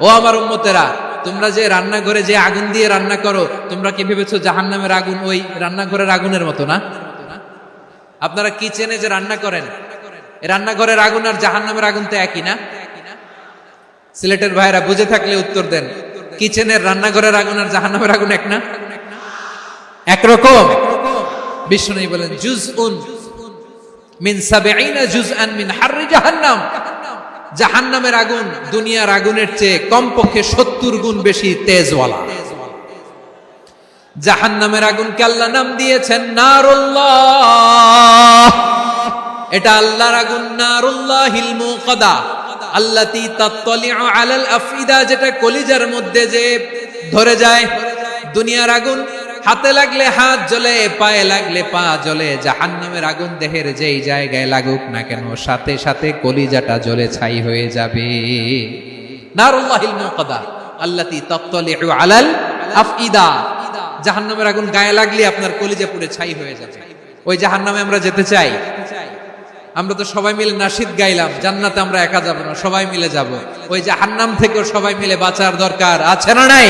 ও আমার উম্মতেরা, তোমরা যে রান্নাঘরে যে আগুন দিয়ে রান্না করো, তোমরা কি ভেবেছো জাহান্নামের আগুন ওই রান্নাঘরের আগুনের মতো না? আপনারা কিচেনে যে রান্না করেন, রান্নাঘরের আগুন আর জাহান্নামের আগুন তো একই না? সিলেটের ভাইরা বুঝে থাকলে উত্তর দেন। কিচেনের রান্নাঘরের আগুন আর জাহান্নামের আগুন এক না? একরকম। বিষ্ণু বলেন জুজউন মিন ৭০ জুজআন মিন হাররি জাহান্নাম। জাহান্নামের আগুন দুনিয়ার আগুনের চেয়ে কমপক্ষে ৭০ গুণ বেশি তেজওয়ালা। জাহান্নামের আগুনকে আল্লাহ নাম দিয়েছেন নারুল্লাহ। এটা আল্লাহর আগুন, নারুল্লাহিল মুকাদা আল্লাতী তাত্তালিউ আলাল আফইদা, যেটা কলিজার মধ্যে যে ধরে যায়। দুনিয়ার আগুন হাতে লাগলে হাত জ্বলে, পায়ে লাগলে পা জ্বলে। জাহান্নামের আগুন দেহের যেই জায়গায় লাগুক না কেন, সাথে সাথে কলিজাটা জ্বলে ছাই হয়ে যাবে। নারুল্লাহিল মুকাদা আল্লাতী তাত্তালিউ আলাল আফইদা। জাহান্নামের আগুন গায়ে লাগলে আপনার কলিজা পুড়ে ছাই হয়ে যাবে। ওই জাহান্নামে আমরা যেতে চাই? আমরা তো সবাই মিলে নাশিদ গাইলাম, জান্নাতে আমরা একা যাব না, সবাই মিলে যাব। ওই জাহান্নাম থেকেও সবাই মিলে বাঁচার দরকার আছে না নাই?